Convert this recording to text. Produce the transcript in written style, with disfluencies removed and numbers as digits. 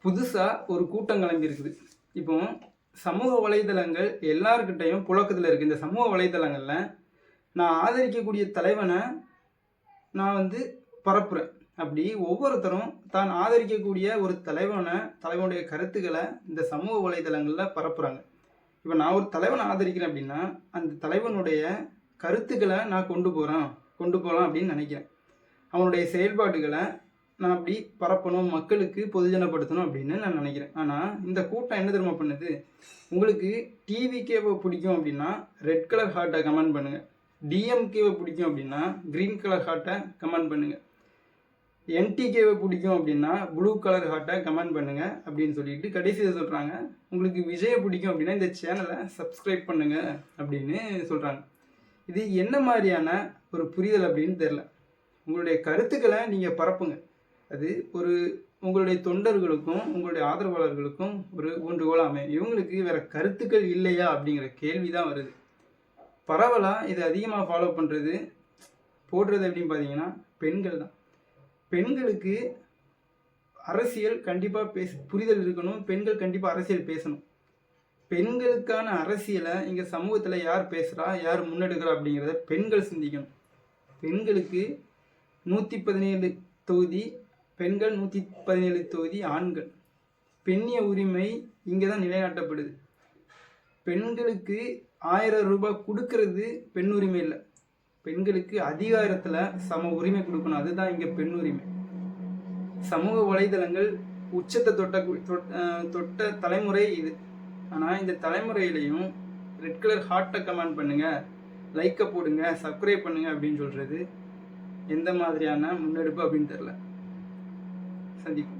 புதுசாக ஒரு கூட்டம் கிளம்பியிருக்குது. இப்போ சமூக வலைதளங்கள் எல்லார்கிட்டையும் புழக்கத்தில் இருக்குது. இந்த சமூக வலைதளங்களில் நான் ஆதரிக்கக்கூடிய தலைவனை நான் பரப்புகிறேன். அப்படி ஒவ்வொருத்தரும் தான் ஆதரிக்கக்கூடிய ஒரு தலைவனுடைய கருத்துக்களை இந்த சமூக வலைதளங்களில் பரப்புகிறாங்க. இப்போ நான் ஒரு தலைவனை ஆதரிக்கிறேன் அப்படின்னா அந்த தலைவனுடைய கருத்துக்களை நான் கொண்டு போகலாம் அப்படின்னு நினைக்கிறேன். அவனுடைய செயல்பாடுகளை நான் அப்படி பரப்பணும், மக்களுக்கு பொதுஜனப்படுத்தணும் அப்படின்னு நான் நினைக்கிறேன். ஆனால் இந்த கூட்டம் என்ன தெரியுமா பண்ணுது? உங்களுக்கு டிவிகேவை பிடிக்கும் அப்படின்னா ரெட் கலர் ஹார்ட்டை கமெண்ட் பண்ணுங்கள். டிஎம்கேவை பிடிக்கும் அப்படின்னா க்ரீன் கலர் ஹார்ட்டை கமெண்ட் பண்ணுங்கள். என்டிகேவை பிடிக்கும் அப்படின்னா ப்ளூ கலர் ஹார்ட்டை கமெண்ட் பண்ணுங்கள் அப்படின்னு சொல்லிட்டு கடைசியில் சொல்கிறாங்க, உங்களுக்கு விஜயை பிடிக்கும் அப்படின்னா இந்த சேனலை சப்ஸ்கிரைப் பண்ணுங்கள் அப்படின்னு சொல்கிறாங்க. இது என்ன மாதிரியான ஒரு புரிதல் அப்படின்னு தெரில. உங்களுடைய கருத்துக்களை நீங்கள் பரப்புங்க. அது உங்களுடைய தொண்டர்களுக்கும் உங்களுடைய ஆதரவாளர்களுக்கும் ஒரு ஊன்றுகோலாமே. இவங்களுக்கு வேறு கருத்துக்கள் இல்லையா அப்படிங்கிற கேள்வி தான் வருது. பரவலாக இதை அதிகமாக ஃபாலோ போடுறது அப்படின்னு பார்த்தீங்கன்னா பெண்கள் தான். பெண்களுக்கு அரசியல் கண்டிப்பாக புரிதல் இருக்கணும். பெண்கள் கண்டிப்பாக அரசியல் பேசணும். பெண்களுக்கான அரசியலை இங்கே சமூகத்தில் யார் பேசுகிறா, யார் முன்னெடுக்கிறா அப்படிங்கிறத பெண்கள் சிந்திக்கணும். பெண்களுக்கு 117 தொகுதி பெண்கள், 117 தொகுதி ஆண்கள். பெண்ணிய உரிமை இங்கே தான் நிலைநாட்டப்படுது. பெண்களுக்கு 1000 ரூபாய் கொடுக்கறது பெண் உரிமை இல்லை. பெண்களுக்கு அதிகாரத்தில் சம உரிமை கொடுக்கணும். அதுதான் இங்கே பெண் உரிமை. சமூக வலைதளங்கள் உச்சத்தை தொட்ட தலைமுறை இது. ஆனால் இந்த தலைமுறையிலையும் ரெட் கலர் ஹார்ட்டை கமெண்ட் பண்ணுங்கள், லைக்கை போடுங்க, சப்ஸ்கிரைப் பண்ணுங்கள் அப்படின்னு சொல்கிறது எந்த மாதிரியான முன்னெடுப்பு அப்படின்னு தெரில. சந்திப்போம்.